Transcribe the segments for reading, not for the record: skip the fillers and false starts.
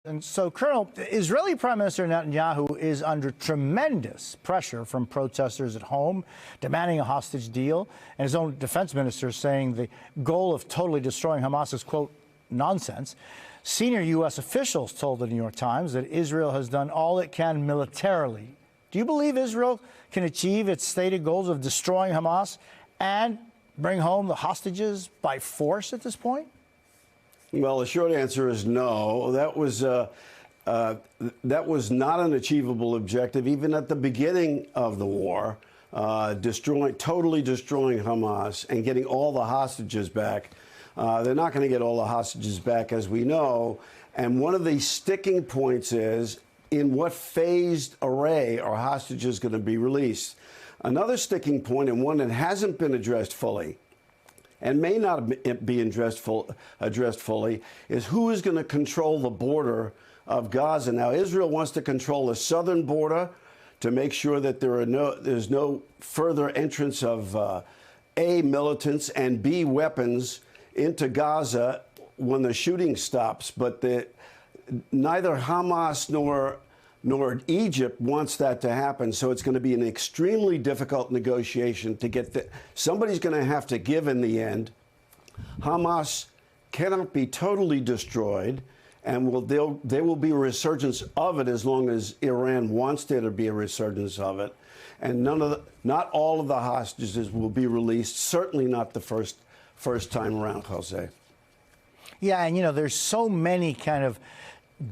And so, Colonel, Israeli Prime Minister Netanyahu is under tremendous pressure from protesters at home, demanding a hostage deal, and his own defense minister saying the goal of totally destroying Hamas is, quote, nonsense. Senior U.S. officials told the New York Times that Israel has done all it can militarily. Do you believe Israel can achieve its stated goals of destroying Hamas and bring home the hostages by force at this point? Well, the short answer is no. That was not an achievable objective, even at the beginning of the war. Totally destroying Hamas and getting all the hostages back. They're not going to get all the hostages back, as we know. And one of the sticking points is in what phased array are hostages going to be released. Another sticking point, and one that hasn't been addressed fully, and may not be addressed fully, is who is going to control the border of Gaza. Now, Israel wants to control the southern border to make sure that there's no further entrance of A, militants, and B, weapons into Gaza when the shooting stops. But neither Hamas nor Egypt wants that to happen. So it's going to be an extremely difficult negotiation to get somebody's going to have to give in the end. Hamas cannot be totally destroyed, and there will be a resurgence of it as long as Iran wants there to be a resurgence of it. And not all of the hostages will be released, certainly not the first time around, Jose. Yeah, and there's so many kind of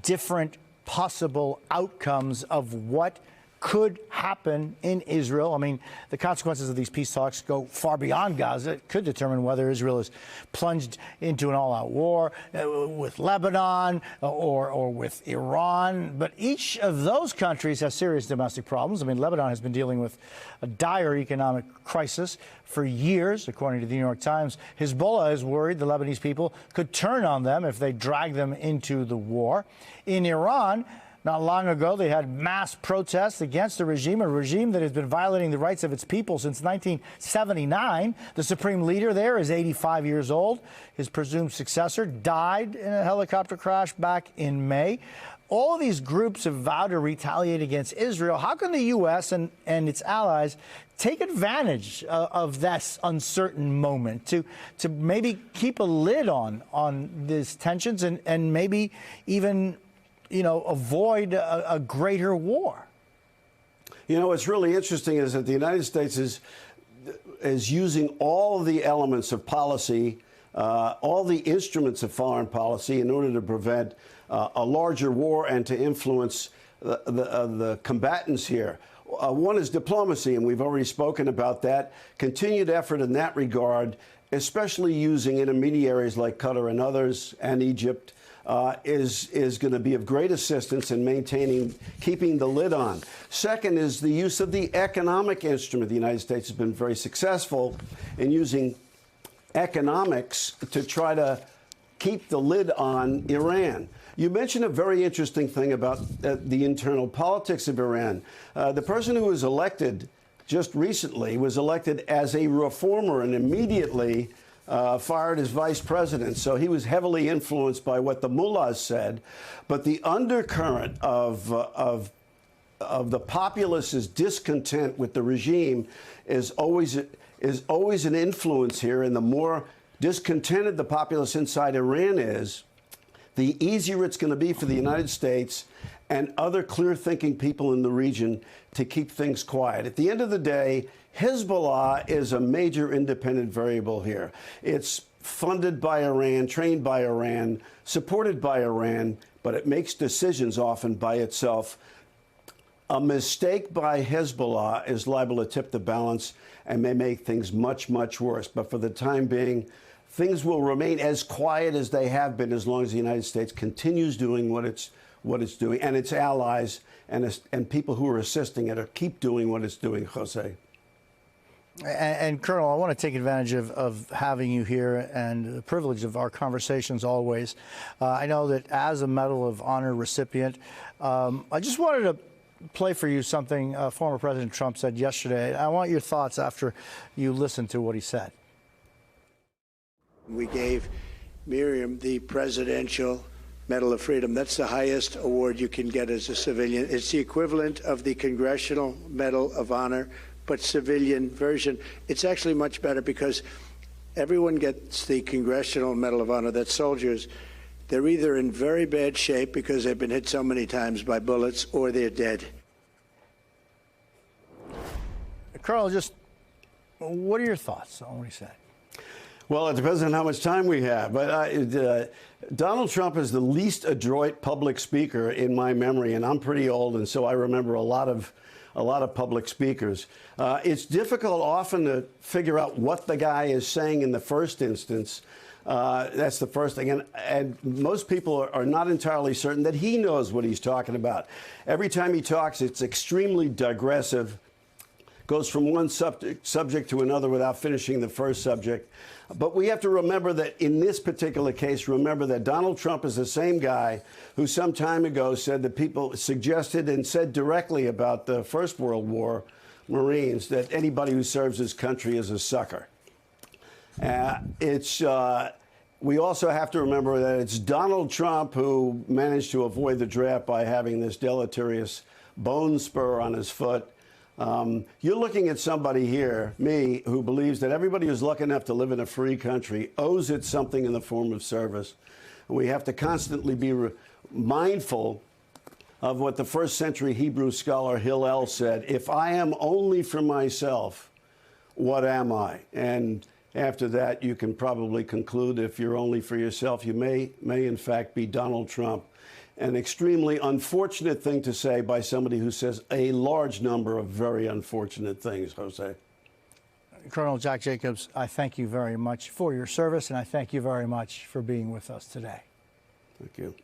different possible outcomes of what could happen in Israel. I mean, the consequences of these peace talks go far beyond Gaza. It could determine whether Israel is plunged into an all-out war with Lebanon or with Iran. But each of those countries has serious domestic problems. I mean, Lebanon has been dealing with a dire economic crisis for years, according to the New York Times. Hezbollah is worried the Lebanese people could turn on them if they drag them into the war. In Iran, not long ago, they had mass protests against a regime that has been violating the rights of its people since 1979. The supreme leader there is 85 years old. His presumed successor died in a helicopter crash back in May. All of these groups have vowed to retaliate against Israel. How can the U.S. and its allies take advantage of this uncertain moment to maybe keep a lid on these tensions and maybe even avoid a greater war? What's really interesting is that the United States is using all the elements of policy, all the instruments of foreign policy in order to prevent a larger war and to influence the combatants here. One is diplomacy, and we've already spoken about that. Continued effort in that regard, especially using intermediaries like Qatar and others and Egypt, is going to be of great assistance in keeping the lid on. Second is the use of the economic instrument. The United States has been very successful in using economics to try to keep the lid on Iran. You mentioned a very interesting thing about the internal politics of Iran. The person who was elected just recently was elected as a reformer and immediately fired as vice president. So he was heavily influenced by what the mullahs said. But the undercurrent of the populace's discontent with the regime is always an influence here. And the more discontented the populace inside Iran is, the easier it's going to be for the United States and other clear-thinking people in the region to keep things quiet. At the end of the day, Hezbollah is a major independent variable here. It's funded by Iran, trained by Iran, supported by Iran, but it makes decisions often by itself. A mistake by Hezbollah is liable to tip the balance and may make things much, much worse. But for the time being, things will remain as quiet as they have been as long as the United States continues doing what it's doing, and its allies and people who are assisting it keep doing what it's doing, Jose. And Colonel, I want to take advantage of having you here and the privilege of our conversations always. I know that as a Medal of Honor recipient, I just wanted to play for you something former President Trump said yesterday. I want your thoughts after you listen to what he said. We gave Miriam the Presidential Medal of Freedom. That's the highest award you can get as a civilian. It's the equivalent of the Congressional Medal of Honor, but civilian version. It's actually much better because everyone gets the Congressional Medal of Honor. That's soldiers. They're either in very bad shape because they've been hit so many times by bullets, or they're dead. Colonel, just what are your thoughts on what he said? Well, it depends on how much time we have. But Donald Trump is the least adroit public speaker in my memory, and I'm pretty old, and so I remember a lot of public speakers. It's difficult often to figure out what the guy is saying in the first instance. That's the first thing. And most people are not entirely certain that he knows what he's talking about. Every time he talks, it's extremely digressive, goes from one subject to another without finishing the first subject. But we have to remember that in this particular case, remember that Donald Trump is the same guy who some time ago said that people suggested and said directly about the First World War Marines that anybody who serves his country is a sucker. We also have to remember that it's Donald Trump who managed to avoid the draft by having this deleterious bone spur on his foot. You're looking at somebody here, me, who believes that everybody who's lucky enough to live in a free country owes it something in the form of service. We have to constantly be mindful of what the first century Hebrew scholar Hillel said: if I am only for myself, what am I? And after that, you can probably conclude if you're only for yourself, you may in fact be Donald Trump. An extremely unfortunate thing to say by somebody who says a large number of very unfortunate things, Jose. Colonel Jack Jacobs, I thank you very much for your service, and I thank you very much for being with us today. Thank you.